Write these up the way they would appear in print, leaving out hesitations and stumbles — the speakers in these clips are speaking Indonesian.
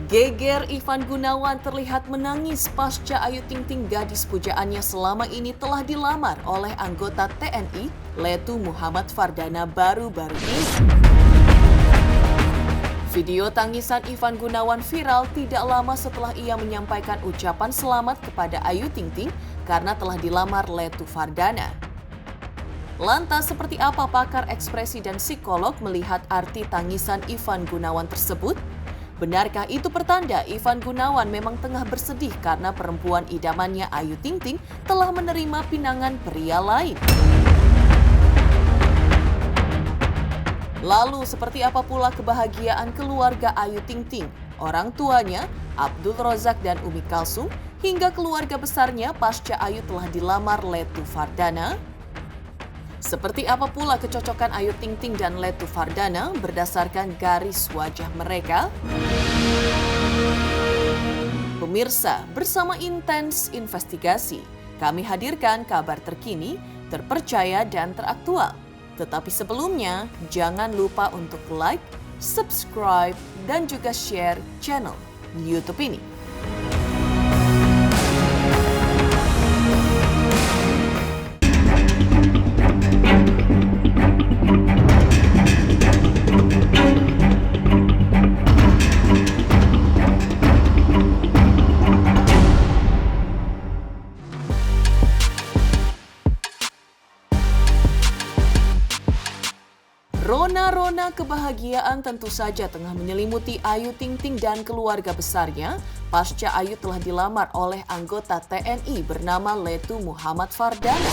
Geger Ivan Gunawan terlihat menangis pasca Ayu Ting Ting gadis pujaannya selama ini telah dilamar oleh anggota TNI Letu Muhammad Fardana baru-baru ini. Video tangisan Ivan Gunawan viral tidak lama setelah ia menyampaikan ucapan selamat kepada Ayu Ting Ting karena telah dilamar Letu Fardana. Lantas seperti apa pakar ekspresi dan psikolog melihat arti tangisan Ivan Gunawan tersebut? Benarkah itu pertanda Ivan Gunawan memang tengah bersedih karena perempuan idamannya Ayu Ting Ting telah menerima pinangan pria lain? Lalu seperti apa pula kebahagiaan keluarga Ayu Ting Ting, orang tuanya Abdul Rozak dan Umi Kalsum, hingga keluarga besarnya pasca Ayu telah dilamar Letu Fardana? Seperti apa pula kecocokan Ayu Ting Ting dan Letu Fardana berdasarkan garis wajah mereka? Pemirsa, bersama Intens Investigasi, kami hadirkan kabar terkini, terpercaya dan teraktual. Tetapi sebelumnya, jangan lupa untuk like, subscribe, dan juga share channel YouTube ini. Rona-rona kebahagiaan tentu saja tengah menyelimuti Ayu Ting Ting dan keluarga besarnya pasca Ayu telah dilamar oleh anggota TNI bernama Letu Muhammad Fardana.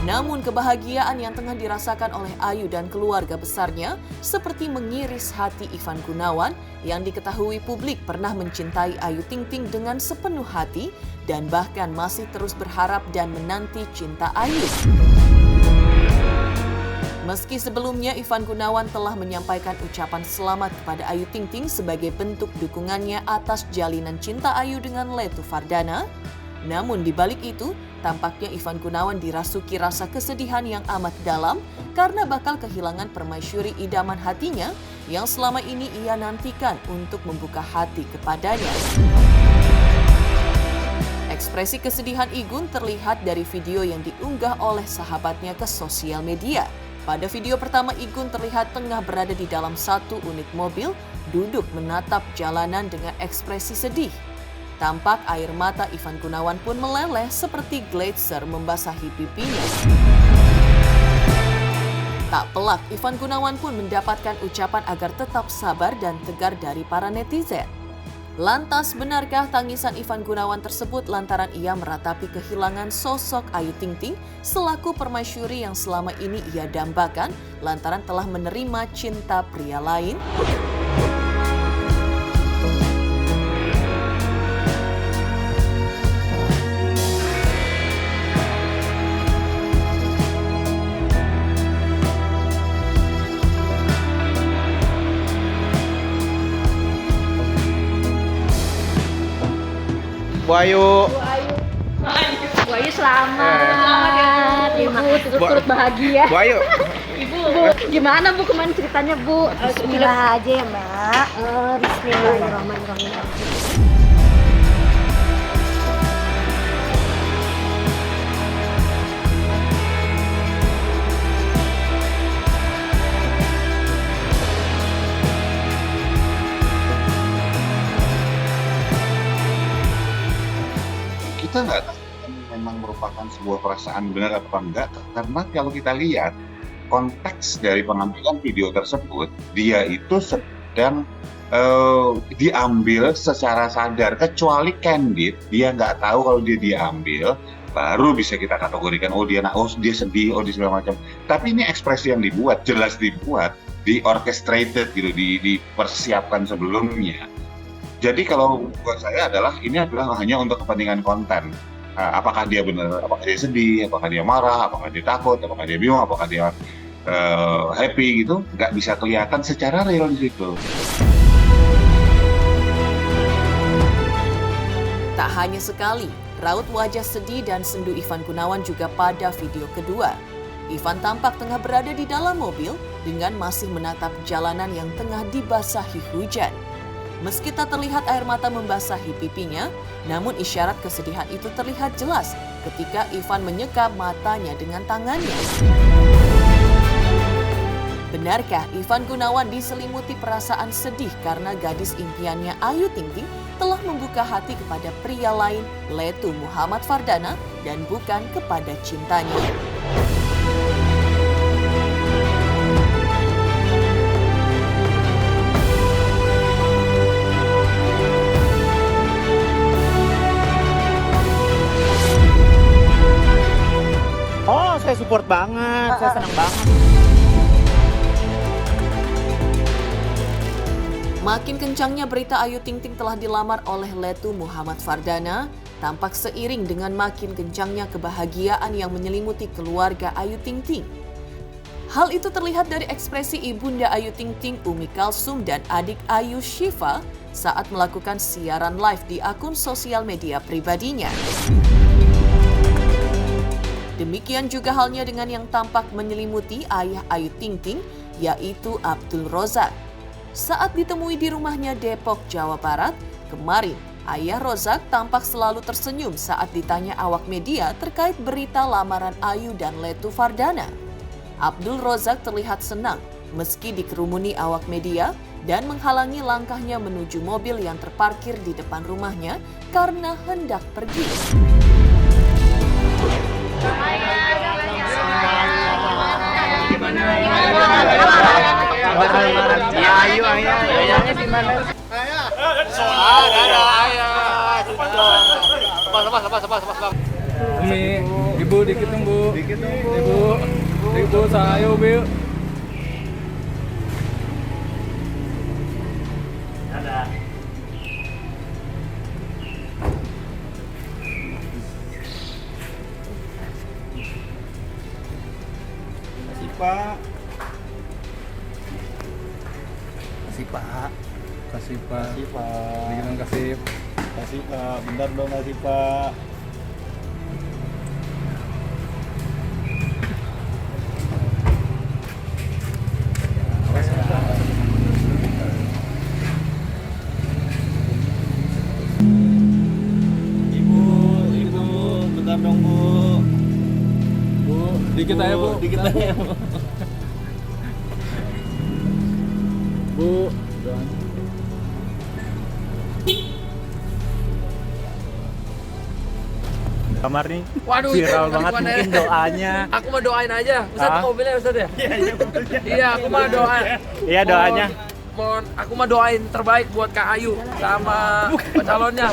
Namun kebahagiaan yang tengah dirasakan oleh Ayu dan keluarga besarnya seperti mengiris hati Ivan Gunawan yang diketahui publik pernah mencintai Ayu Ting Ting dengan sepenuh hati dan bahkan masih terus berharap dan menanti cinta Ayu. Meski sebelumnya Ivan Gunawan telah menyampaikan ucapan selamat kepada Ayu Ting Ting sebagai bentuk dukungannya atas jalinan cinta Ayu dengan Letu Fardana, namun di balik itu tampaknya Ivan Gunawan dirasuki rasa kesedihan yang amat dalam karena bakal kehilangan permaisuri idaman hatinya yang selama ini ia nantikan untuk membuka hati kepadanya. Ekspresi kesedihan Igun terlihat dari video yang diunggah oleh sahabatnya ke sosial media. Pada video pertama, Igun terlihat tengah berada di dalam satu unit mobil, duduk menatap jalanan dengan ekspresi sedih. Tampak air mata Ivan Gunawan pun meleleh seperti gletser membasahi pipinya. Tak pelak, Ivan Gunawan pun mendapatkan ucapan agar tetap sabar dan tegar dari para netizen. Lantas, benarkah tangisan Ivan Gunawan tersebut lantaran ia meratapi kehilangan sosok Ayu Ting Ting selaku permaisuri yang selama ini ia dambakan lantaran telah menerima cinta pria lain? Bu Ayu. Bu Ayu selamat. Ibu turut bahagia. Bu Ayu. Bu, gimana Bu kemarin ceritanya Bu? Bismillah aja ya Mbak. Bismillahirrahmanirrahim. Kita nggak tahu memang merupakan sebuah perasaan benar atau enggak, karena kalau kita lihat konteks dari pengambilan video tersebut, dia itu sedang diambil secara sadar, kecuali candid dia nggak tahu kalau dia diambil, baru bisa kita kategorikan dia sedih, dia segala macam. Tapi ini ekspresi yang dibuat, jelas dibuat, di-orchestrated gitu, dipersiapkan sebelumnya. Jadi kalau buat saya ini adalah hanya untuk kepentingan konten. Apakah dia benar, apakah dia sedih, apakah dia marah, apakah dia takut, apakah dia bingung, apakah dia happy gitu, nggak bisa kelihatan secara real di situ. Tak hanya sekali, raut wajah sedih dan sendu Ivan Gunawan juga pada video kedua. Ivan tampak tengah berada di dalam mobil dengan masih menatap jalanan yang tengah dibasahi hujan. Meski tak terlihat air mata membasahi pipinya, namun isyarat kesedihan itu terlihat jelas ketika Ivan menyeka matanya dengan tangannya. Benarkah Ivan Gunawan diselimuti perasaan sedih karena gadis impiannya Ayu Ting Ting telah membuka hati kepada pria lain, Letu Muhammad Fardana, dan bukan kepada cintanya? Oh, saya support banget, saya senang banget. Makin kencangnya berita Ayu Ting Ting telah dilamar oleh Letu Muhammad Fardana, tampak seiring dengan makin kencangnya kebahagiaan yang menyelimuti keluarga Ayu Ting Ting. Hal itu terlihat dari ekspresi ibunda Ayu Ting Ting, Umi Kalsum, dan adik Ayu, Syifa, saat melakukan siaran live di akun sosial media pribadinya. Demikian juga halnya dengan yang tampak menyelimuti ayah Ayu Ting Ting, yaitu Abdul Rozak. Saat ditemui di rumahnya Depok, Jawa Barat, kemarin ayah Rozak tampak selalu tersenyum saat ditanya awak media terkait berita lamaran Ayu dan Letu Fardana. Abdul Rozak terlihat senang meski dikerumuni awak media dan menghalangi langkahnya menuju mobil yang terparkir di depan rumahnya karena hendak pergi. Ayahnya di mana? Ada ayah. Lepas. Umi, ibu dikit tunggu. Ibu saya Bu. Pak. Kasih Pak. Kasih Pak. Dikit kasih. Kasih Pak. Bentar dong kasih Pak. Ibu, bentar dong Bu. Bu, dikit aja Bu. Dikit aja. Bu. Kamar nih Waduh, viral itu banget, gimana mungkin ya? doanya. Aku mau doain aja. Ustaz, Hah? mobilnya Ustaz ya? Iya, aku mau doain. Iya, doanya. Mohon, aku mau doain terbaik buat Kak Ayu sama calonnya.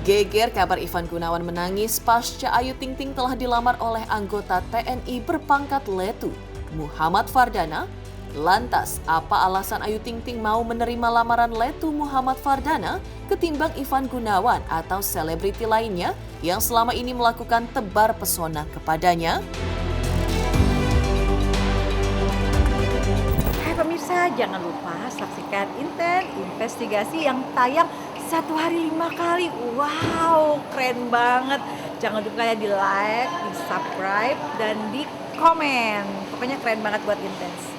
Geger kabar Ivan Gunawan menangis pasca Ayu Ting Ting telah dilamar oleh anggota TNI berpangkat Letu, Muhammad Fardana. Lantas, apa alasan Ayu Ting Ting mau menerima lamaran Letu Muhammad Fardana ketimbang Ivan Gunawan atau selebriti lainnya yang selama ini melakukan tebar pesona kepadanya? Hai pemirsa, jangan lupa saksikan Inten Investigasi yang tayang 1 hari 5 kali. Wow, keren banget. Jangan lupa ya di like, di subscribe, dan di komen. Pokoknya keren banget buat Intens.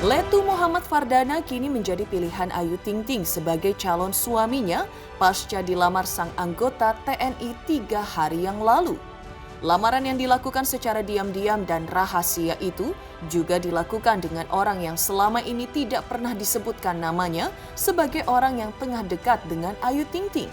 Letu Muhammad Fardana kini menjadi pilihan Ayu Ting Ting sebagai calon suaminya pasca dilamar sang anggota TNI 3 hari yang lalu. Lamaran yang dilakukan secara diam-diam dan rahasia itu juga dilakukan dengan orang yang selama ini tidak pernah disebutkan namanya sebagai orang yang tengah dekat dengan Ayu Ting Ting.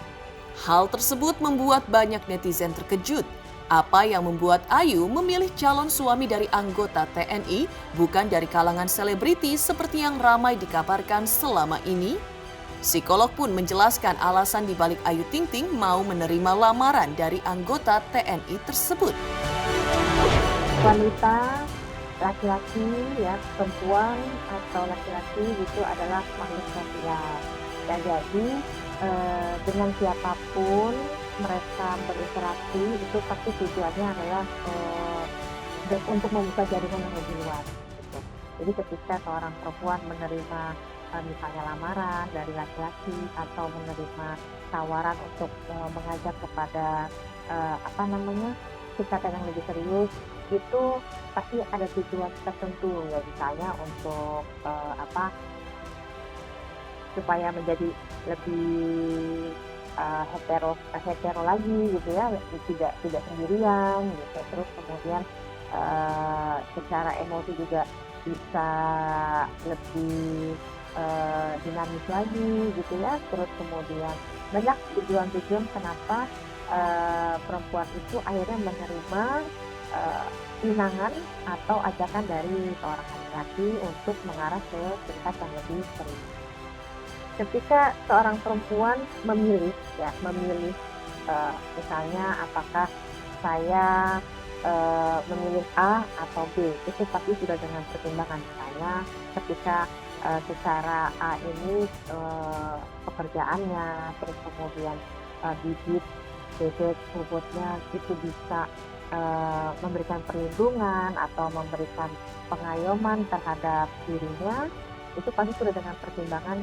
Hal tersebut membuat banyak netizen terkejut. Apa yang membuat Ayu memilih calon suami dari anggota TNI bukan dari kalangan selebriti seperti yang ramai dikabarkan selama ini? Psikolog pun menjelaskan alasan dibalik Ayu Ting Ting mau menerima lamaran dari anggota TNI tersebut. Wanita, laki-laki, ya perempuan atau laki-laki itu adalah makhluk sosial. Dan jadi dengan siapapun mereka berinteraksi itu pasti tujuannya adalah untuk membuka jaringan yang lebih luas. Gitu. Jadi ketika seorang perempuan menerima misalnya lamaran dari laki-laki atau menerima tawaran untuk mengajak kepada tingkatan yang lebih serius, itu pasti ada tujuan tertentu ya, misalnya untuk supaya menjadi lebih hetero lagi gitu ya, tidak sendirian gitu. Terus kemudian secara emosi juga bisa lebih dinamis lagi gitu ya. Terus kemudian banyak tujuan-tujuan kenapa perempuan itu akhirnya menerima pinangan atau ajakan dari seorang laki-laki untuk mengarah ke tingkat yang lebih serius. Ketika seorang perempuan memilih misalnya apakah saya memilih A atau B, itu pasti sudah dengan pertimbangan. Misalnya ketika secara A ini pekerjaannya, terus kemudian bibit bebek bobotnya itu bisa memberikan perlindungan atau memberikan pengayoman terhadap dirinya, itu pasti sudah dengan pertimbangan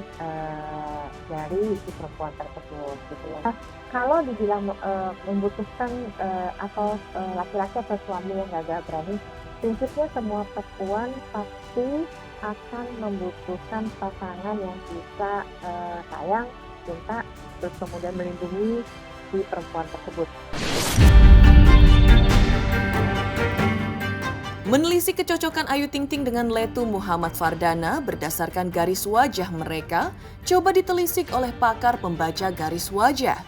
dari si perempuan tersebut gitu ya. Nah, kalau dibilang membutuhkan atau laki-laki atau suami yang gagal berani, prinsipnya semua perempuan pasti akan membutuhkan pasangan yang bisa sayang, cinta, terus kemudian melindungi si perempuan tersebut. Menelisik kecocokan Ayu Ting Ting dengan Letu Muhammad Fardana berdasarkan garis wajah mereka, coba ditelisik oleh pakar pembaca garis wajah.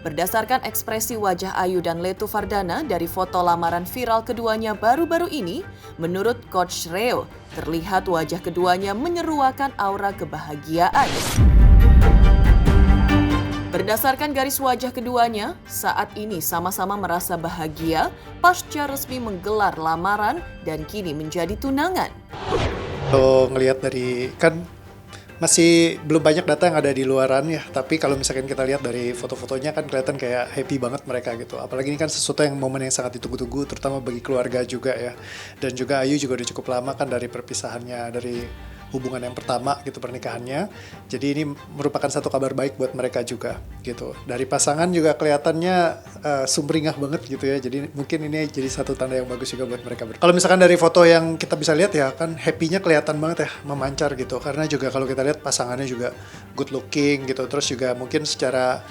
Berdasarkan ekspresi wajah Ayu dan Letu Fardana dari foto lamaran viral keduanya baru-baru ini, menurut Coach Reo, terlihat wajah keduanya menyeruakan aura kebahagiaan. Berdasarkan garis wajah keduanya, saat ini sama-sama merasa bahagia pasca resmi menggelar lamaran dan kini menjadi tunangan. Kalau ngelihat dari, kan masih belum banyak data yang ada di luaran ya, tapi kalau misalkan kita lihat dari foto-fotonya kan kelihatan kayak happy banget mereka gitu. Apalagi ini kan sesuatu yang momen yang sangat ditunggu-tunggu, terutama bagi keluarga juga ya. Dan juga Ayu juga udah cukup lama kan dari perpisahannya, dari hubungan yang pertama gitu, pernikahannya. Jadi ini merupakan satu kabar baik buat mereka juga gitu. Dari pasangan juga kelihatannya sumringah banget gitu ya. Jadi mungkin ini jadi satu tanda yang bagus juga buat mereka. Kalau misalkan dari foto yang kita bisa lihat ya kan happy-nya kelihatan banget ya, memancar gitu. Karena juga kalau kita lihat pasangannya juga good looking gitu. Terus juga mungkin secara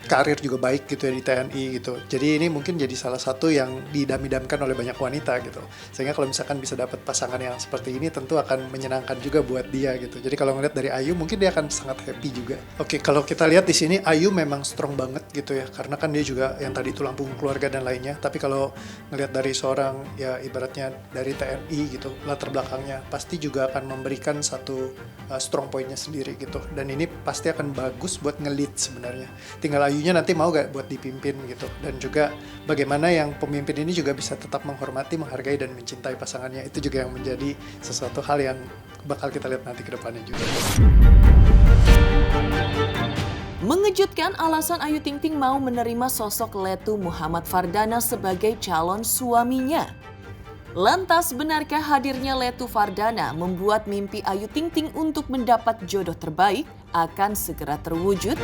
karir juga baik gitu ya di TNI gitu. Jadi ini mungkin jadi salah satu yang didam-idamkan oleh banyak wanita gitu. Sehingga kalau misalkan bisa dapat pasangan yang seperti ini tentu akan menyenangkan juga buat dia gitu. Jadi kalau ngeliat dari Ayu mungkin dia akan sangat happy juga. Oke, kalau kita lihat di sini Ayu memang strong banget gitu ya. Karena kan dia juga yang tadi tulang punggung keluarga dan lainnya. Tapi kalau ngeliat dari seorang ya ibaratnya dari TNI gitu, latar belakangnya pasti juga akan memberikan satu strong point-nya sendiri gitu. Dan ini pasti akan bagus buat nge-lead sebenarnya. Tinggal Ayunya nanti mau gak buat dipimpin gitu. Dan juga bagaimana yang pemimpin ini juga bisa tetap menghormati, menghargai, dan mencintai pasangannya. Itu juga yang menjadi sesuatu hal yang bakal kita lihat nanti ke depannya juga. Mengejutkan alasan Ayu Ting Ting mau menerima sosok Letu Muhammad Fardana sebagai calon suaminya. Lantas benarkah hadirnya Letu Fardana membuat mimpi Ayu Ting Ting untuk mendapat jodoh terbaik akan segera terwujud?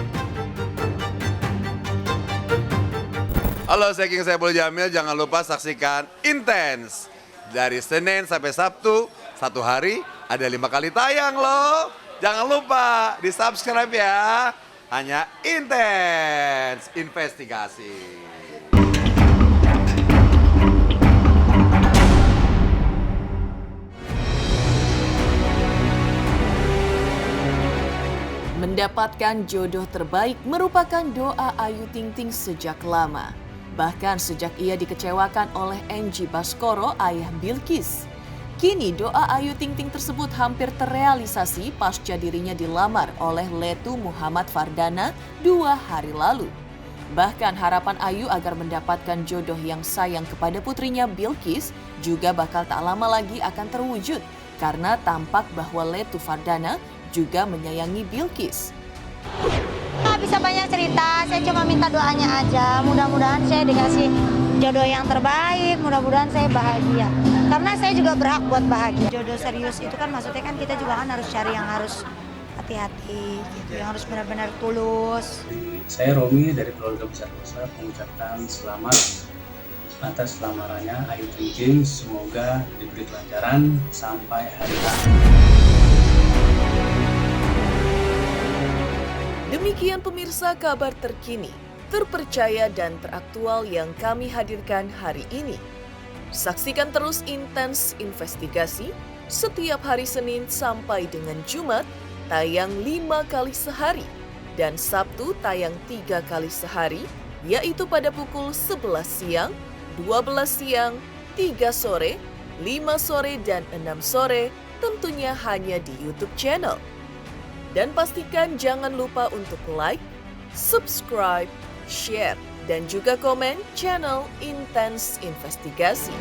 Halo, saya King Saiful Jamil. Jangan lupa saksikan Intens. Dari Senin sampai Sabtu, satu hari ada 5 kali tayang loh. Jangan lupa di-subscribe ya. Hanya Intens Investigasi. Mendapatkan jodoh terbaik merupakan doa Ayu Ting Ting sejak lama. Bahkan sejak ia dikecewakan oleh Angie Baskoro, ayah Bilqis. Kini doa Ayu Ting Ting tersebut hampir terrealisasi pasca dirinya dilamar oleh Letu Muhammad Fardana 2 hari lalu. Bahkan harapan Ayu agar mendapatkan jodoh yang sayang kepada putrinya Bilqis juga bakal tak lama lagi akan terwujud karena tampak bahwa Letu Fardana juga menyayangi Bilqis. Nggak bisa banyak cerita, saya cuma minta doanya aja. Mudah-mudahan saya dikasih jodoh yang terbaik, mudah-mudahan saya bahagia. Karena saya juga berhak buat bahagia. Jodoh serius itu kan maksudnya kan kita juga kan harus cari yang harus hati-hati gitu, yang harus benar-benar tulus. Saya Romi dari keluarga besar Pusat mengucapkan selamat atas lamarannya Ayu Ting Ting. Semoga diberi kelancaran sampai hari H. Demikian pemirsa kabar terkini, terpercaya dan teraktual yang kami hadirkan hari ini. Saksikan terus Intens Investigasi setiap hari Senin sampai dengan Jumat tayang 5 kali sehari dan Sabtu tayang 3 kali sehari, yaitu pada pukul 11 siang, 12 siang, 3 sore, 5 sore, dan 6 sore, tentunya hanya di YouTube channel. Dan pastikan jangan lupa untuk like, subscribe, share, dan juga komen channel Intens Investigasi.